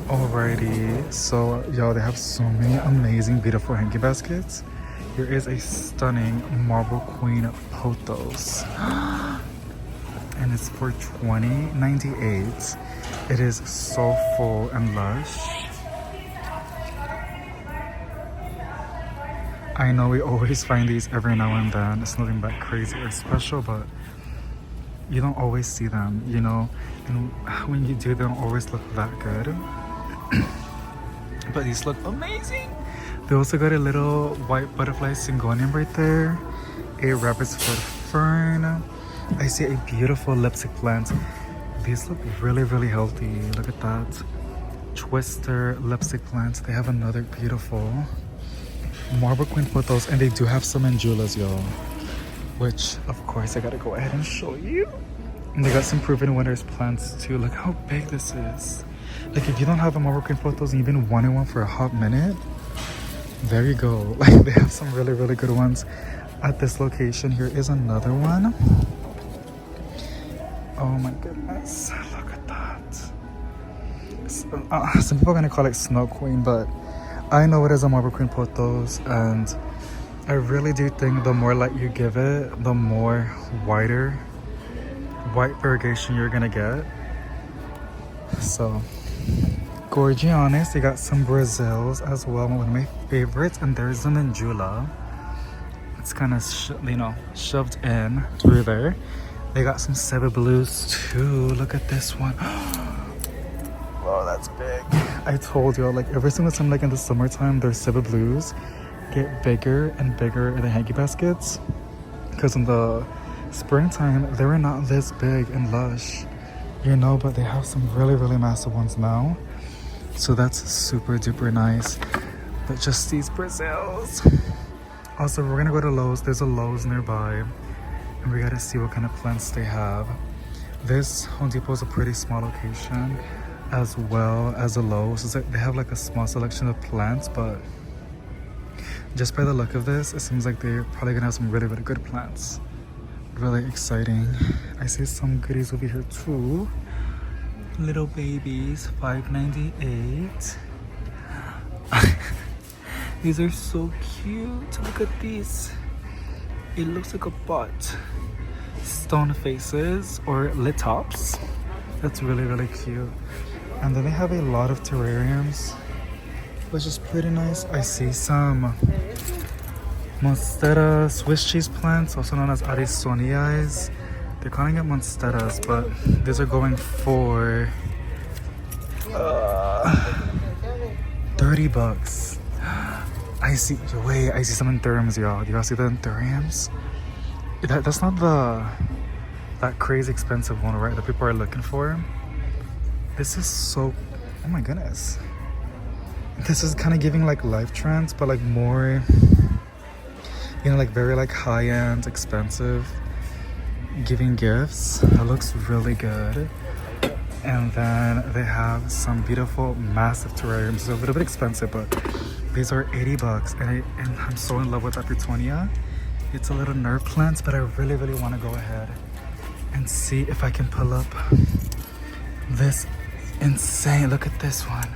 Alrighty, so y'all, they have so many amazing, beautiful hanky baskets. Here is a stunning Marble Queen Pothos, and it's for $20.98. It is so full and lush. I know we always find these every now and then. It's nothing that crazy or special, but you don't always see them, you know? And when you do, they don't always look that good. But these look amazing. They also got a little white butterfly syngonium right there, a rabbit's foot fern. I see a beautiful lipstick plant. These look really, really healthy. Look at that. Twister lipstick plants. They have another beautiful Marble Queen Pothos, and they do have some Anjulas, y'all. Which, of course, I gotta go ahead and show you. And they got some Proven Winners plants too. Look how big this is. Like, if you don't have a Marble Queen Pothos and you've been wanting one for a hot minute, there you go. Like, they have some really, really good ones at this location. Here is another one. Oh my goodness, look at that. Some people are gonna call it Snow Queen, but I know it is a Marble Queen Pothos, and I really do think the more light you give it, the more white variegation you're gonna get. So gorgeous. They got some Brazils as well, one of my favorites, and there's the Manjula. It's kind of shoved in through there. They got some Seba Blues too. Look at this one. Wow, that's big. I told y'all, like, every single time, like in the summertime, their Seba Blues get bigger and bigger in the hanky baskets, because in the springtime they were not this big and lush, you know, but they have some really, really massive ones now, so that's super duper nice. But just these Brazils. Also, we're gonna go to Lowe's. There's a Lowe's nearby, and we gotta see what kind of plants they have. This Home Depot is a pretty small location, as well as a Lowe's. It's like they have like a small selection of plants, but just by the look of this, it seems like they're probably gonna have some really, really good plants. Really exciting. I see some goodies over here too. Little babies, $5.98. These are so cute. Look at these. It looks like a pot. Stone faces or lit tops. That's really, really cute. And then they have a lot of terrariums, which is pretty nice. I see some Monstera Swiss cheese plants, also known as Arisonias. They're calling it Monsteras, but these are going for $30. I see some Anthuriums, y'all. Do y'all see the Anthuriums? That's not that crazy expensive one, right? That people are looking for. This is so, oh my goodness. This is kind of giving like Life Trends, but like more, you know, like very like high-end, expensive, giving gifts. That looks really good. And then they have some beautiful, massive terrariums. It's a little bit expensive, but these are $80, and I'm so in love with that Petunia. It's a little nerve plant, but I really, really want to go ahead and see if I can pull up this insane. Look at this one.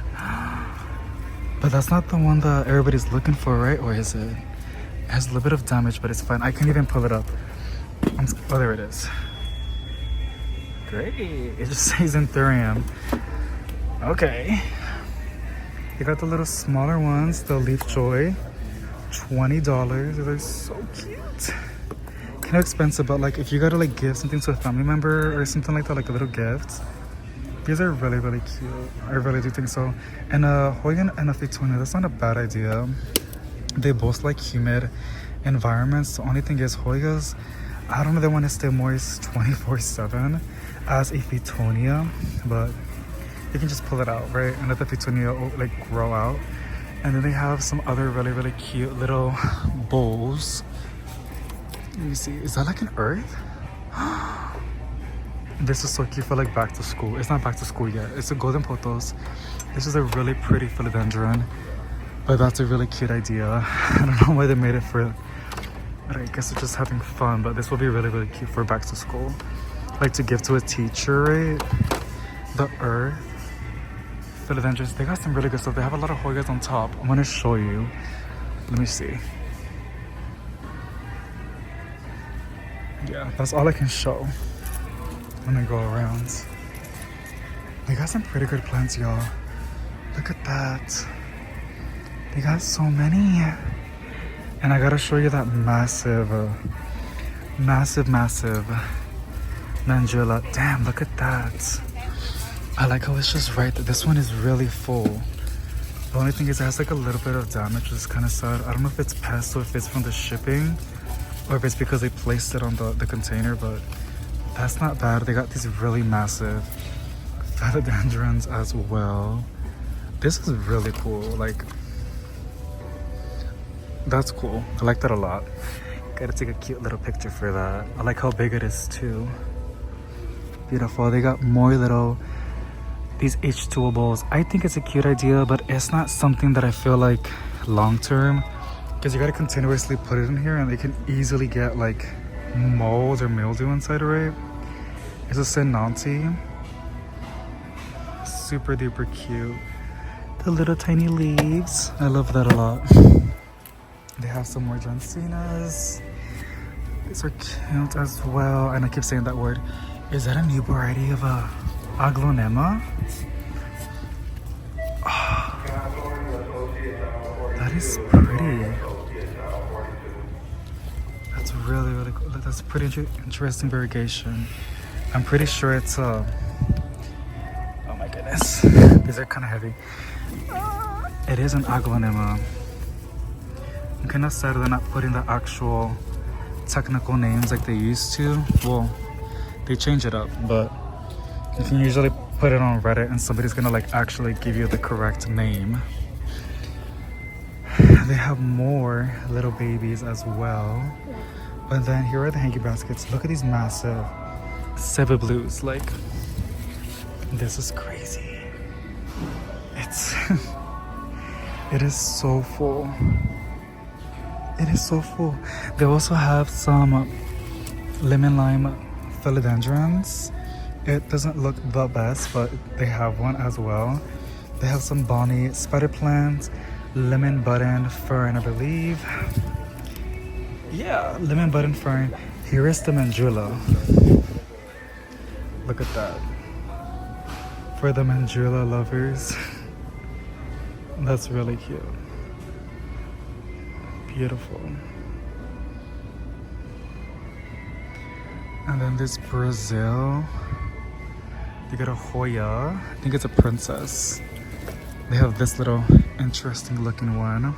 But that's not the one that everybody's looking for, right? Or is it? It has a little bit of damage, but it's fine. I can't even pull it up. Oh, there it is. Great. It just says Anthurium. Okay. You got the little smaller ones, the Leaf Joy. $20. They're so cute. Kind of expensive, but like if you gotta like give something to a family member or something like that, like a little gift, these are really, really cute. I really do think so. And a Hoya and a Fitonia, that's not a bad idea. They both like humid environments. The only thing is Hoyas, I don't know, they want to stay moist 24/7 as a Fitonia, but you can just pull it out, right? And let the Fitonia like grow out. And then they have some other really, really cute little bowls. Let me see, is that like an earth? This is so cute for like back to school. It's not back to school yet. It's a golden pothos. This is a really pretty philodendron, but that's a really cute idea. I don't know why they made it for, I guess it's just having fun, but this will be really, really cute for back to school. Like to give to a teacher, right? The earth. philodendrons. They got some really good stuff. They have a lot of Hoyas on top. I'm gonna show you. Let me see. Yeah, that's all I can show when I go around. They got some pretty good plants, y'all. Look at that. They got so many. And I gotta show you that massive Mandula. Damn, look at that. I like how it's just right there. This one is really full. The only thing is it has like a little bit of damage, which is kind of sad. I don't know if it's pest or if it's from the shipping or if it's because they placed it on the container, but that's not bad. They got these really massive philodendrons as well. This is really cool. Like, that's cool. I like that a lot. Gotta take a cute little picture for that. I like how big it is too. Beautiful. They got more little, these H2O. I think it's a cute idea, but it's not something that I feel like long term, because you gotta continuously put it in here and they can easily get like mold or mildew inside of it. It's a Senanti. Super duper cute. The little tiny leaves. I love that a lot. They have some more Jansinas. These are cute as well. And I keep saying that word. Is that a new variety of a aglonema? Oh, that is pretty. That's really, really cool. That's pretty interesting variegation. I'm pretty sure it's oh my goodness. These are kind of heavy. It is an aglonema. I'm kind of sad they're not putting the actual technical names like they used to. Well, they change it up, but you can usually put it on Reddit and somebody's gonna like actually give you the correct name. They have more little babies as well. But then here are the hanky baskets. Look at these massive Seve Blues. Like, this is crazy. It's it is so full. It is so full. They also have some lemon lime philodendrons. It doesn't look the best, but they have one as well. They have some bonny spider plant, lemon button fern, I believe. Yeah, lemon button fern. Here is the Mandula. Look at that. For the Mandula lovers. That's really cute. Beautiful. And then this Brazil, they got a Hoya. I think it's a princess. They have this little interesting looking one.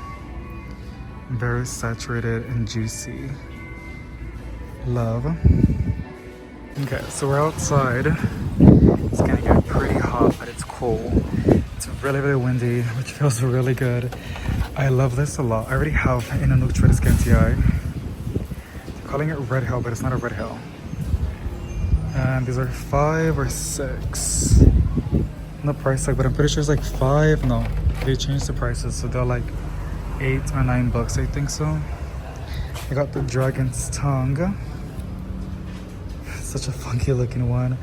Very saturated and juicy. Love. Okay, so we're outside. It's gonna get pretty hot, but it's cool. It's really, really windy, which feels really good. I love this a lot. I already have in a Nutra Scantii. They're calling it Red Hill, but it's not a Red Hill. And these are 5 or 6. No price tag, but I'm pretty sure it's like 5. No, they changed the prices, so they're like $8 or $9, I think so. I got the Dragon's Tongue. Such a funky looking one.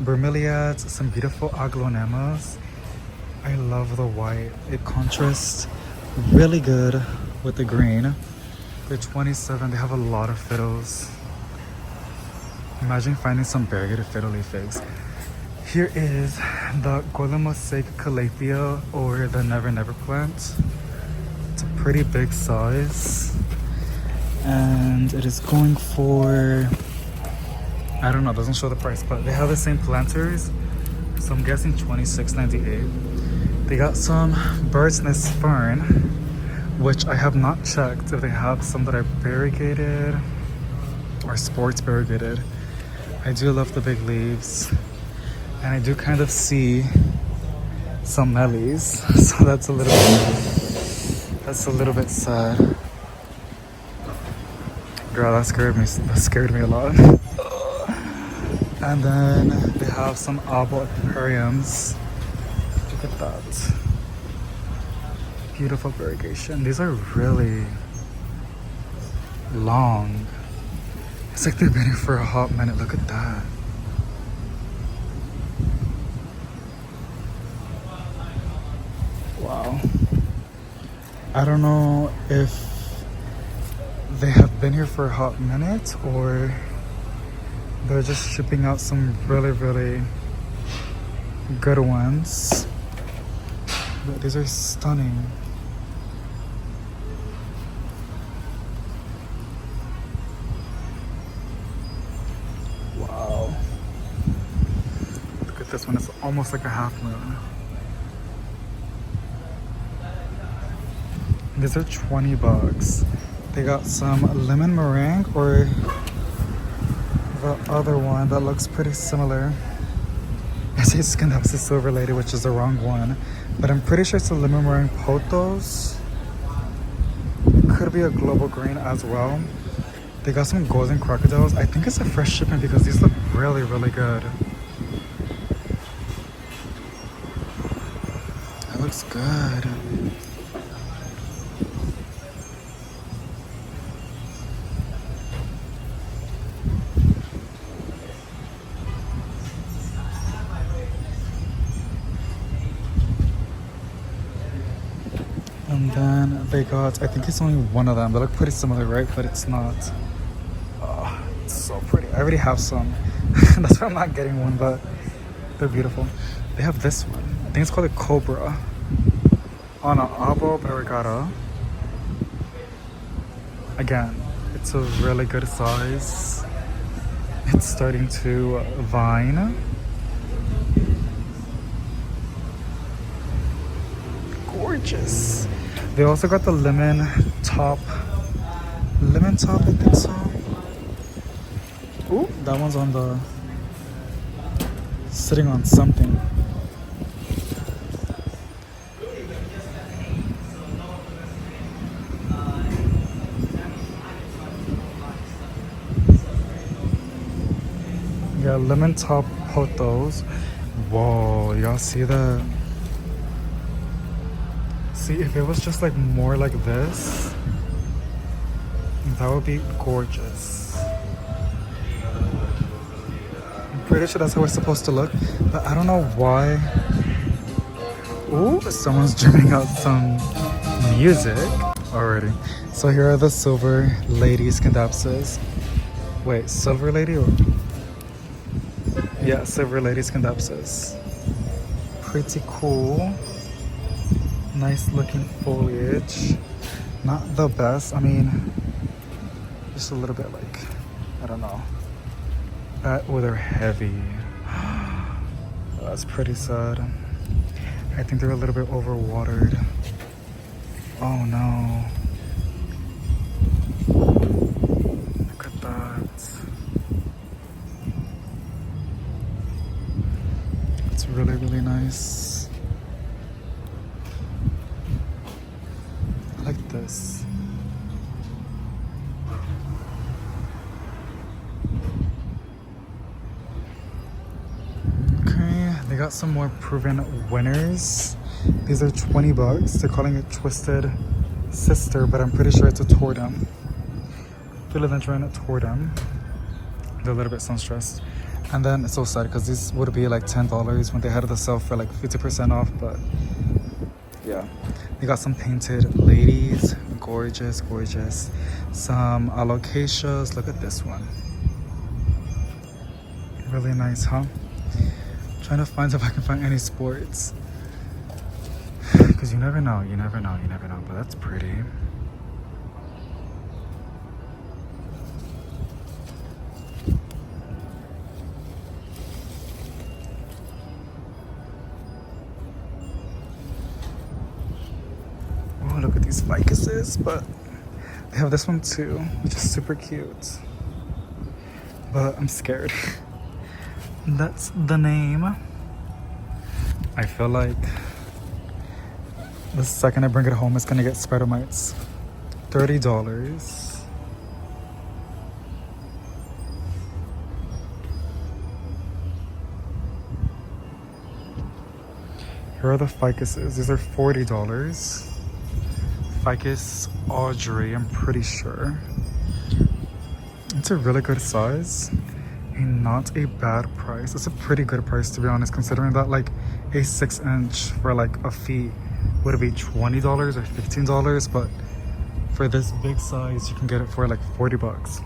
Bromeliads, some beautiful aglonemas. I love the white. It contrasts really good with the green. They're 27. They have a lot of fiddles. Imagine finding some variegated fiddle leaf figs. Here is the Golden Mosaic Calathea, or the Never Never plant. It's a pretty big size. And it is going for, I don't know, it doesn't show the price, but they have the same planters. So I'm guessing $26.98. They got some bird's nest fern, which I have not checked if they have some that are variegated or sports variegated. I do love the big leaves, and I do kind of see some mellies, so that's a little bit sad. Girl, that scared me a lot. And then they have some aquariums. Look at that. Beautiful variegation. These are really long. It's like they've been here for a hot minute. Look at that. Wow. I don't know if they have been here for a hot minute or they're just shipping out some really, really good ones. But these are stunning. Wow. Look at this one. It's almost like a half moon. These are 20 bucks. They got some lemon meringue or the other one that looks pretty similar. I say Scandapsis Silver Lady, which is the wrong one. But I'm pretty sure it's a lemon meringue potos. Could be a global green as well. They got some golden crocodiles. I think it's a fresh shipment because these look really, really good. That looks good. And then they got, I think it's only one of them. They look pretty similar, right? But it's not. Oh, it's so pretty. I already have some. That's why I'm not getting one, but they're beautiful. They have this one. I think it's called a Cobra. On an Abo Barrigata. Again, it's a really good size. It's starting to vine. Gorgeous. They also got the lemon top. Lemon top, I think so. Ooh, that one's on the sitting on something. Yeah, lemon top potos. Whoa, y'all see that? See, if it was just like more like this, that would be gorgeous. I'm pretty sure that's how it's supposed to look, but I don't know why. Ooh, someone's jamming out some music already. So here are the silver lady Scandapsis. Wait, silver lady or? Yeah, silver lady Scandapsis. Pretty cool. Nice looking foliage. Not the best. I mean, just a little bit like, I don't know. Oh, they're heavy. That's pretty sad. I think they're a little bit overwatered. Oh no. Look at that. It's really, really nice. I like this. Okay, they got some more proven winners. These are 20 bucks. They're calling it Twisted Sister, but I'm pretty sure it's a Tordum. Philodendron Tordum. They're a little bit sun-stressed. And then it's so sad because these would be like $10 when they had the sale for like 50% off, but yeah. They got some painted ladies. Gorgeous, gorgeous. Some alocasias. Look at this one. Really nice, huh? Trying to find if I can find any sports. Because you never know, you never know, you never know. But that's pretty. Oh, look at these ficuses. But they have this one too, which is super cute. But I'm scared. That's the name. I feel like the second I bring it home, it's gonna get spider mites. $30. Here are the ficuses. These are $40. Ficus Audrey, I'm pretty sure. It's a really good size and not a bad price. It's a pretty good price, to be honest, considering that like a 6-inch for like a feet would it be $20 or $15, but for this big size you can get it for like 40 bucks.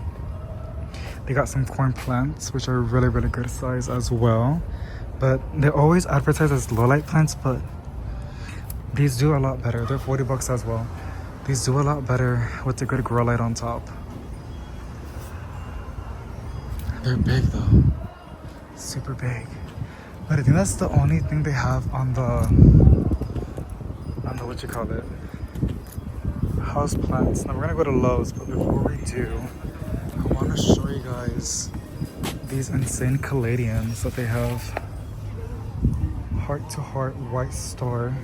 They got some corn plants which are really good size as well, but they always advertise as low light plants, but these do a lot better. They're 40 bucks as well. These do a lot better with the good grow light on top. They're big though, super big. But I think that's the only thing they have on the what you call it, house plants. Now we're gonna go to Lowe's, but before we do, I want to show you guys these insane caladiums that they have. Heart to heart white star,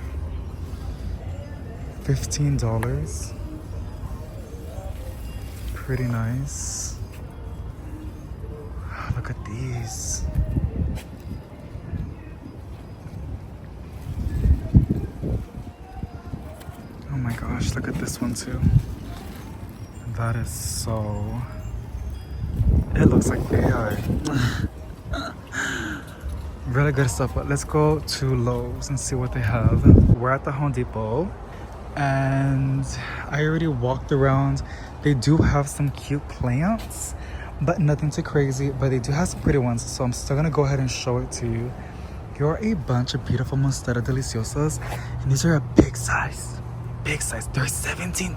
$15. Pretty nice. Look at these. Oh my gosh, look at this one too. That is so... It looks like AI. Really good stuff, but let's go to Lowe's and see what they have. We're at the Home Depot and I already walked around. They do have some cute plants, but nothing too crazy, but they do have some pretty ones, so I'm still gonna go ahead and show it to you. Here are a bunch of beautiful Monstera Deliciosas, and these are a big size. Big size. They're $17.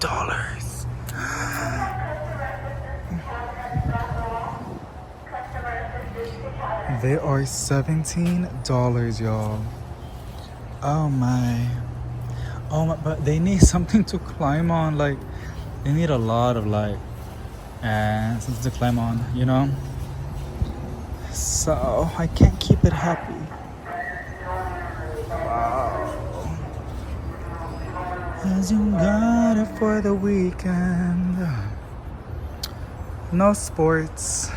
They are $17, y'all. Oh my, but they need something to climb on. Like, they need a lot of light and something to climb on, you know? So I can't keep it happy. Wow. 'Cause you got it for the weekend. No sports,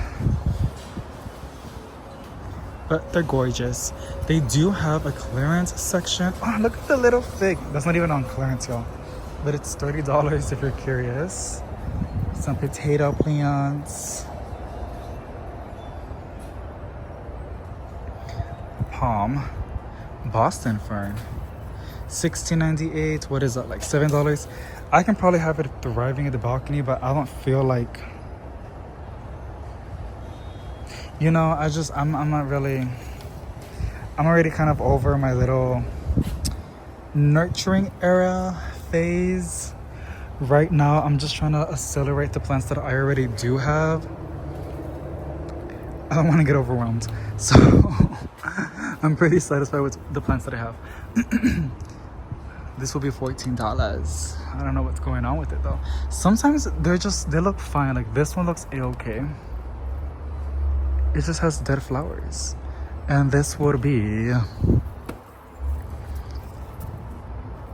but they're gorgeous. They do have a clearance section. Oh, look at the little fig. That's not even on clearance, y'all, but it's $30 if you're curious. Some potato plants, palm, Boston fern, $16.98. What is that, like $7? I can probably have it thriving in the balcony, but I don't feel like, you know, I'm not really, I'm already kind of over my little nurturing era phase. Right now, I'm just trying to accelerate the plants that I already do have. I don't want to get overwhelmed. So I'm pretty satisfied with the plants that I have. This will be $14. I don't know what's going on with it though. Sometimes they look fine. Like this one looks a-okay. It just has dead flowers. And this would be,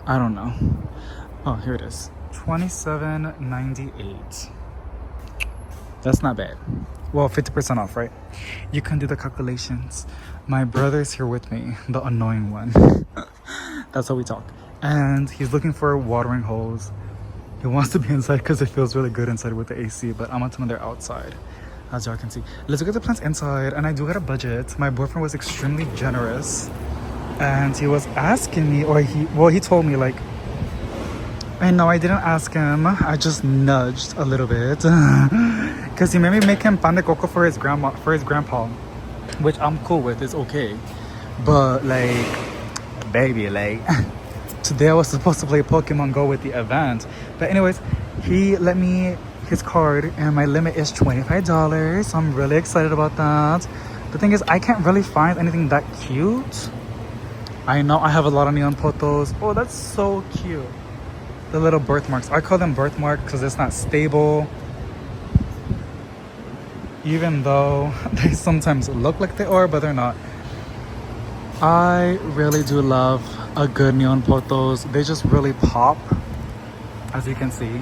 I don't know. Oh, here it is. $27.98. That's not bad. Well, 50% off, right? You can do the calculations. My brother's here with me, the annoying one. That's how we talk. And he's looking for a watering hose. He wants to be inside because it feels really good inside with the AC, but I'm gonna tell him they're outside, as y'all can see. Let's look at the plants inside, and I do got a budget. My boyfriend was extremely generous, and he was asking me, or he told me, like, I know I didn't ask him, I just nudged a little bit because he made me make him pan de coco for his grandpa, which I'm cool with, it's okay. But like, baby, like today I was supposed to play Pokemon Go with the event, but anyways, he let me his card and my limit is $25, so I'm really excited about that. The thing is, I can't really find anything that cute. I know I have a lot of neon potos. Oh, that's so cute. The little birthmarks. I call them birthmark because it's not stable. Even though they sometimes look like they are, but they're not. I really do love a good neon potos. They just really pop. As you can see,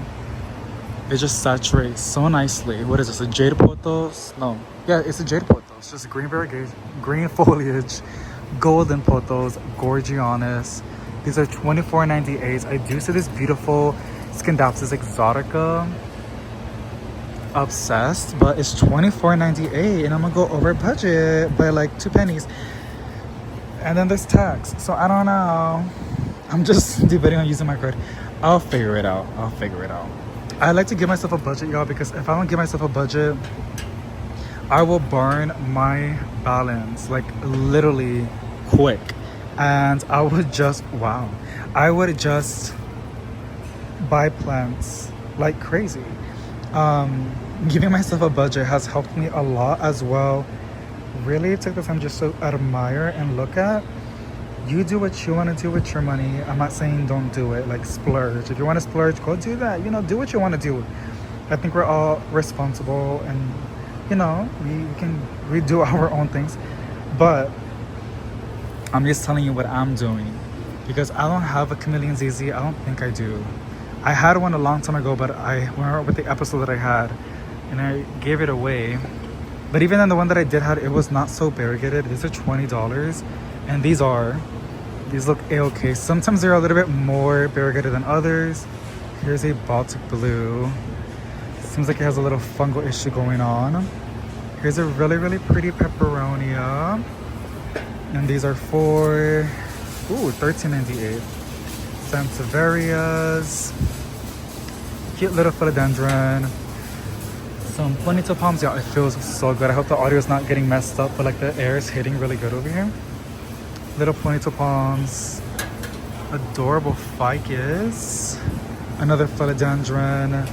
they just saturate so nicely. What is this, a jade potos? No. Yeah, it's a jade potos. Just green variegated, green foliage, golden potos, gorgianis. These are $24.98. I do see this beautiful Scindapsus exotica. Obsessed, but it's $24.98 and I'm gonna go over budget by like 2 pennies. And then there's tax, so I don't know. I'm just debating on using my card. I'll figure it out. I'll figure it out. I like to give myself a budget, y'all, because if I don't give myself a budget, I will burn my balance like literally quick. And I would just, wow, I would just buy plants like crazy. Giving myself a budget has helped me a lot as well. Really take the time just to admire and look at. You do what you want to do with your money. I'm not saying don't do it, like splurge. If you want to splurge, go do that. You know, do what you want to do. I think we're all responsible and, you know, we do our own things. But I'm just telling you what I'm doing because I don't have a Chameleon ZZ. I don't think I do. I had one a long time ago, but I went with the episode that I had and I gave it away. But even then, the one that I did have, it was not so variegated. These are $20 and these look a-okay. Sometimes they're a little bit more variegated than others. Here's a Baltic blue. Seems like it has a little fungal issue going on. Here's a really, really pretty peperonia. And these are for, $13.98. Sansevierias. Cute little philodendron. Some bonito palms. Yeah, it feels so good. I hope the audio is not getting messed up, but like the air is hitting really good over here. Little bonito palms. Adorable ficus. Another philodendron.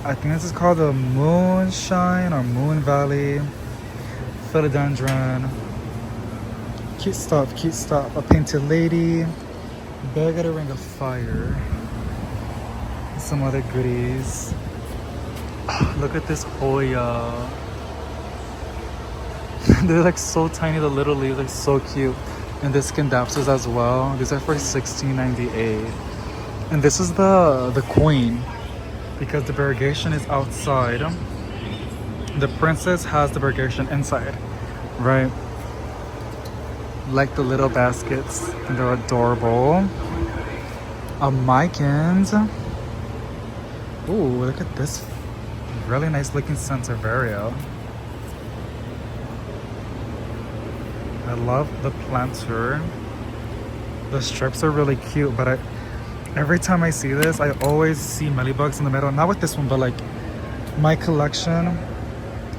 I think this is called the Moonshine or Moon Valley. Philodendron. Cute stuff, cute stuff. A painted lady. Variegated ring of fire. Some other goodies. Look at this Hoya. They're like so tiny, the little leaves are so cute. And the Scindapsus as well. These are for $16.98. And this is the queen because the variegation is outside. The princess has the variegation inside, right? Like the little baskets, and they're adorable. A Mycans. Ooh, look at this really nice looking Sanseviera. I love the planter. The strips are really cute, but every time I see this, I always see mealybugs in the middle. Not with this one, but like my collection,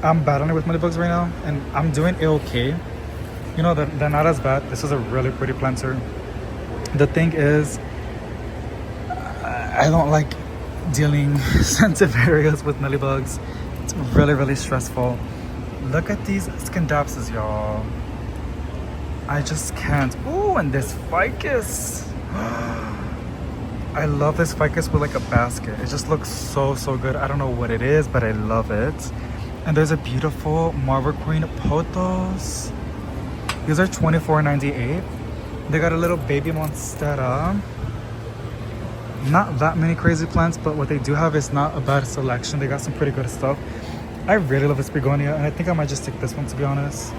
I'm battling with mealybugs right now, and I'm doing okay. You know, they're not as bad. This is a really pretty planter. The thing is, I don't like dealing Sansevierias with mealybugs. It's really, really stressful. Look at these Scindapsus, y'all. I just can't. Ooh, and this ficus. I love this ficus with like a basket. It just looks so, so good. I don't know what it is, but I love it. And there's a beautiful Marble Queen Pothos. These are $24.98. They got a little baby monstera. Not that many crazy plants, but what they do have is not a bad selection. They got some pretty good stuff. I really love this begonia, and I think I might just take this one, to be honest.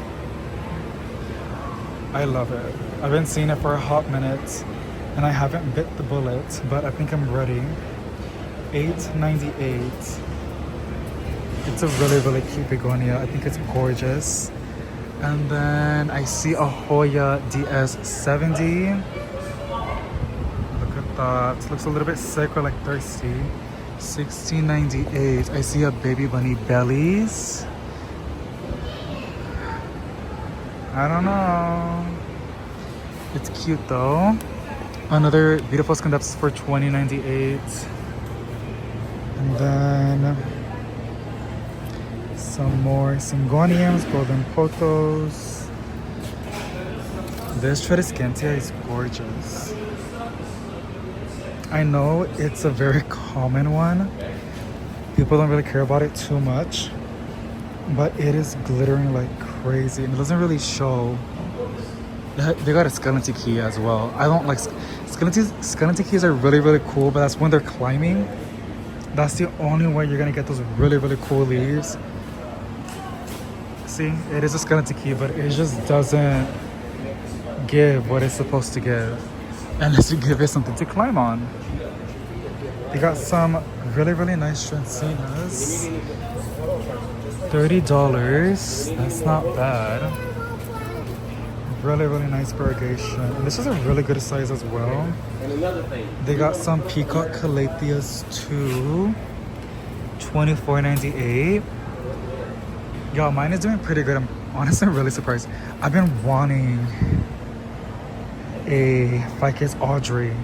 I love it. I've been seeing it for a hot minute, and I haven't bit the bullet, but I think I'm ready. $8.98. It's a really, really cute begonia. I think it's gorgeous. And then I see a Hoya DS70. Look at that. Looks a little bit sick or like thirsty. $16.98. I see a baby bunny bellies. I don't know. It's cute though. Another beautiful Scindapsus for $20.98. And then some more Syngoniums, golden pothos. This Tradescantia is gorgeous. I know it's a very common one. People don't really care about it too much, but it is glittering like crazy and it doesn't really show. They got a skeleton key as well. I don't like skeleton keys are really, really cool, but that's when they're climbing. That's the only way you're gonna get those really, really cool leaves. See, it is a skeleton key, but it just doesn't give what it's supposed to give unless you give it something to climb on. They got some really, really nice Transinas. $30. That's not bad. really, really nice variegation. And this is a really good size as well. And another thing. They got some peacock calatheas too. $24.98. Yo, mine is doing pretty good. I'm honestly really surprised. I've been wanting a Ficus Audrey,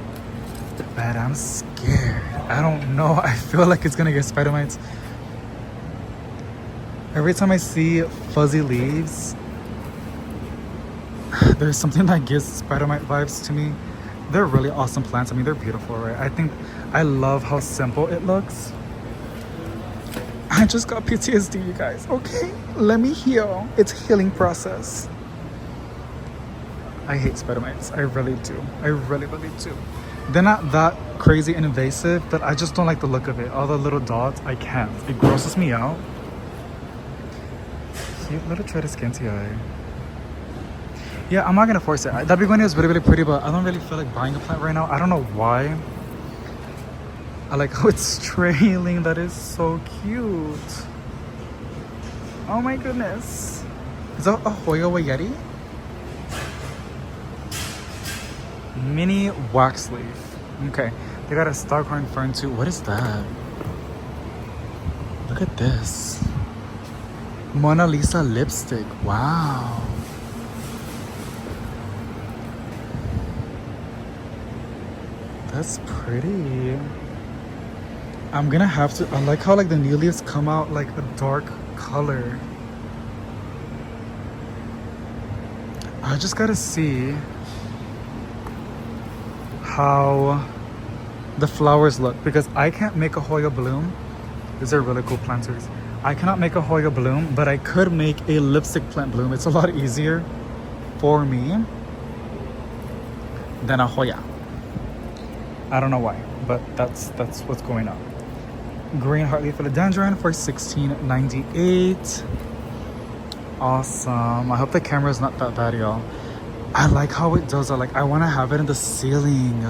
but I'm scared. I don't know. I feel like it's gonna get spider mites. Every time I see fuzzy leaves, there's something that gives spider mite vibes to me. They're really awesome plants. I mean, they're beautiful, right? I love how simple it looks. I just got PTSD, you guys. Okay, let me heal. It's a healing process. I hate spider mites. I really do. I really, really do. They're not that crazy and invasive, but I just don't like the look of it. All the little dots, I can't. It grosses me out. Cute little try to skinty eye. Yeah, I'm not gonna force it. That begonia is really, really pretty, but I don't really feel like buying a plant right now. I don't know why. I like how it's trailing. That is so cute. Oh my goodness. Is that a Hoya Wayeti? Mini wax leaf. Okay. They got a Starkhorn fern too. What is that? Look at this. Mona Lisa lipstick. Wow. That's pretty. I'm gonna have to. I like how like the new leaves come out like a dark color. I just gotta see how the flowers look because I can't make a Hoya bloom. These are really cool planters. I cannot make a Hoya bloom, but I could make a lipstick plant bloom. It's a lot easier for me than a Hoya. I don't know why, but that's what's going on. Green heartleaf philodendron for $16.98. Awesome. I hope the camera is not that bad, y'all. I like how it does. I want to have it in the ceiling,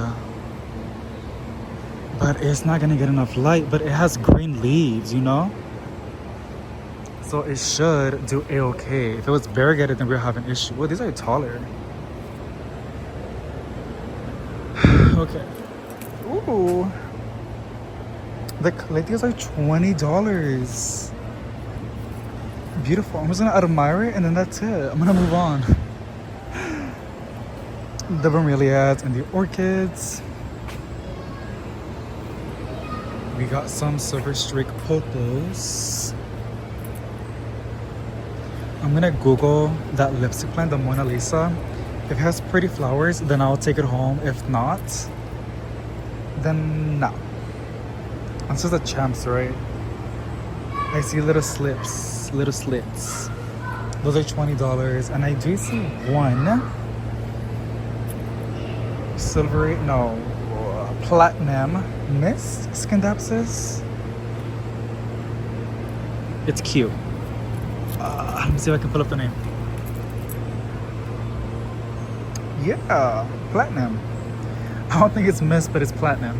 but it's not gonna get enough light. But it has green leaves, you know, so it should do a-okay. If it was variegated, then we'll have an issue. Well, these are taller. Okay. Ooh. The calatheas are $20. Beautiful. I'm just gonna admire it and then that's it. I'm gonna move on. The bromeliads and the orchids. We got some silver streak pothos. I'm gonna Google that lipstick plant, the Mona Lisa. If it has pretty flowers, then I'll take it home. If not, then no. This is the champs, right? I see little slits. Those are $20, and I do see one silvery, no, platinum mist Scindapsus. It's cute. Let me see if I can pull up the name. Yeah, platinum. I don't think it's mist, but it's platinum.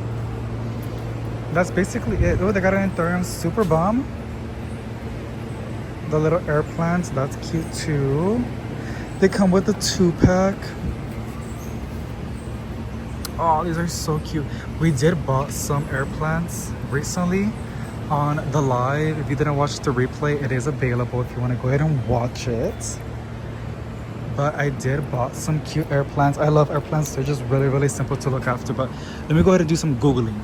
That's basically it. Oh, they got an Anthurium super bomb. The little air plants, that's cute too. They come with a 2-pack. Oh, these are so cute. We did bought some air plants recently on the live. If you didn't watch the replay, it is available if you want to go ahead and watch it. But I did bought some cute air plants. I love air plants. They're just really, really simple to look after. But let me go ahead and do some Googling.